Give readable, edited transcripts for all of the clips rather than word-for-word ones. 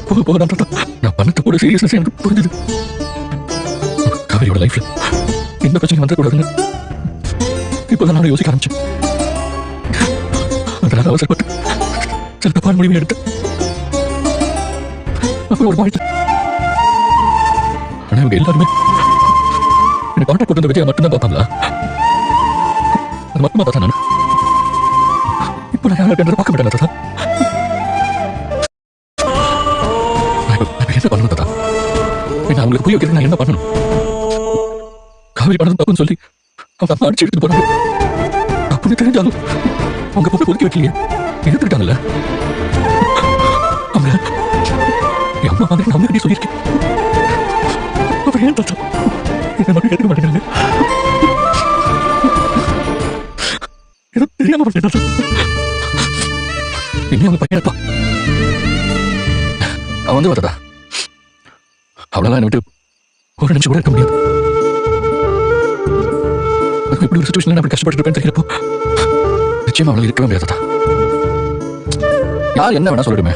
போக போக நான் பண்ணது கூட சீரியஸ்னஸ் எனக்கு புரிஞ்சுது. காவேரியோட லைஃப்ல எந்த பிரச்சனையும் வந்துடக்கூடாதுன்னு இப்போதான் நான் யோசிக்க ஆரம்பிச்சேன். அதனால அவசரப்பட்டு சில தப்பான முடிவை எடுத்தேன். அப்புறம் ஒரு வாழ்க்கை. ஆனா இவங்க எல்லாருமே எனக்கு கான்டாக்ட் கொடுத்த விஜயா மட்டும்தான் பார்ப்பாங்களா? அது மட்டுமா தாத்தா நான் இப்போ நான் யாரும் பார்க்க மாட்டேன் தாத்தா. நான் என்ன பண்ணணும் தாத்தா? என்ன அவங்களுக்கு புரிய வைக்கிறது நான் என்ன பண்ணணும்? காவிரி பணம் தப்புன்னு சொல்லி அவங்க அம்மா அடிச்சு எடுத்துட்டு போறாங்க. அப்படின்னு தெரிஞ்சாலும் அவங்க பொண்ணு ஒதுக்கி வைக்கலையே, எடுத்துக்கிட்டாங்கல்ல. அவங்க என் அம்மா வந்து நான் முன்னாடி சொல்லியிருக்கேன். அப்புறம் ஏன் தாத்தா இதை மட்டும் எடுக்க மாட்டேங்கிறாங்க? ஏதோ தெரியாம பண்ணேன் தாத்தா. இனி அவங்க பையன் இருப்பா. அவன் வந்து தாத்தா அவ்வளோதான் என்னை விட்டு ஒரு நிமிஷம் கூட இருக்க முடியாது. இப்படி ஒரு சிச்சுவேஷன்ல நான் அப்படி கஷ்டப்பட்டு இருப்பேன்னு தெரியறப்போ நிச்சயமா அவளால இருக்கவே முடியாது தாத்தா. யார் என்ன வேணா சொல்லட்டுமே,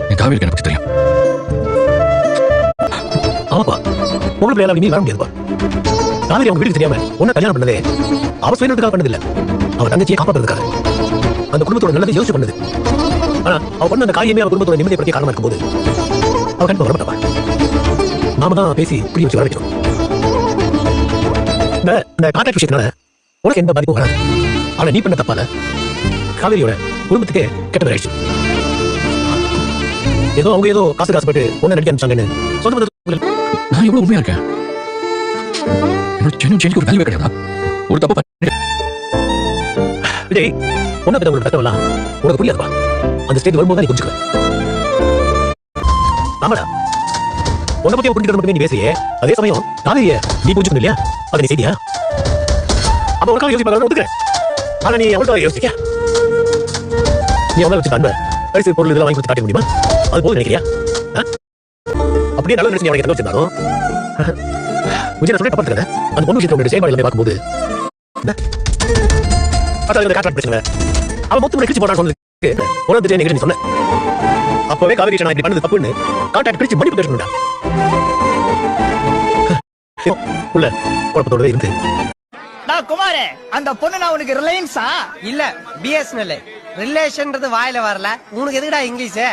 என் காவிரிக்கு எனக்கு பத்தி தெரியும். ஆமாப்பா, பொண்ணு பிள்ளையால நீ வர முடியாதுப்பா. காவிரி அவங்க வீட்டுக்கு தெரியாம உன்னை கல்யாணம் பண்ணதே அவ சுயநலத்துக்காக பண்ணதில்ல, அவ தங்கச்சியை காப்பாற்றுறதுக்காக, அந்த குடும்பத்தோட நல்லதை யோசிச்சு பண்ணது. ஆனா அவ பண்ண அந்த காரியமே அவ குடும்பத்தோட நிம்மதியை பற்றி காரணமா இருக்கும்போது அவ கண்டிப்பா வரமாட்டாப்பா. நாம தான் பேசி புரிய வச்சு வர வைக்கணும். இந்த கான்ட்ராக்ட் விஷயத்தினால உனக்கு எந்த பாதிப்பும் வராது. ஆனா நீ பண்ண தப்பால காவேரியோட குடும்பத்துக்கே கெட்ட ஆயிடுச்சு. அவங்க ஏதோ காசுப்பட்டு ஒன்னு நடிக்க அனுப்பிச்சாங்கன்னு சொந்த நான் எவ்வளவு உண்மையா இருக்கேன். என்னோட சென்னைக்கு ஒரு வேல்யூ கிடையாதா? ஒரு தப்பு விஜய், ஒன்னா பத்தி உங்களுக்கு கஷ்டம் உனக்கு புரியாதுப்பா. அந்த ஸ்டேஜ் வரும்போது நீ புரிஞ்சுக்குவேன். ஆமாடா, உன்னை பத்தி புரிஞ்சுக்கிறது மட்டுமே நீ பேசியே, அதே சமயம் காவேரிய நீ புரிஞ்சுக்கணும் இல்லையா? அதை நீ செய்தியா? அப்ப உனக்காக யோசிப்பாங்க ஒத்துக்கிறேன். ஆனா நீ அவள்கிட்ட யோசிக்க, நீ அவளை வச்சு அன்ப பரிசு பொருள் இதெல்லாம் வாங்கி கொடுத்து காட்ட முடியுமா? அது போது நினைக்கிறியா? அப்படியே நல்ல நினைச்சு அவனுக்கு வச்சிருந்தாலும் விஜய் சொல்ல தப்பா அந்த பொண்ணு விஷயத்தோட செயல்பாடு பார்க்கும்போது கான்ட்ராக்ட் பிரச்சனை அவன் மொத்தம் கிழிச்சு போட்டான்னு சொன்னதுக்கு உனக்கு தெரிஞ்ச நீ சொன்ன. அப்பவே காவேரி நான் இப்படி பண்ணது தப்புன்னு கான்ட்ராக்ட் பிரிச்சு மன்னிப்பு கேட்கணும்டா. உள்ள குழப்பத்தோட இருந்து குமாரே, அந்த பொண்ணு நான் உனக்கு ரிலையன்ஸா இல்ல பிஎஸ்என்எல். ரிலேஷன்றது வாயில வரல, உனக்கு எதுக்குடா இங்கிலீஷ்?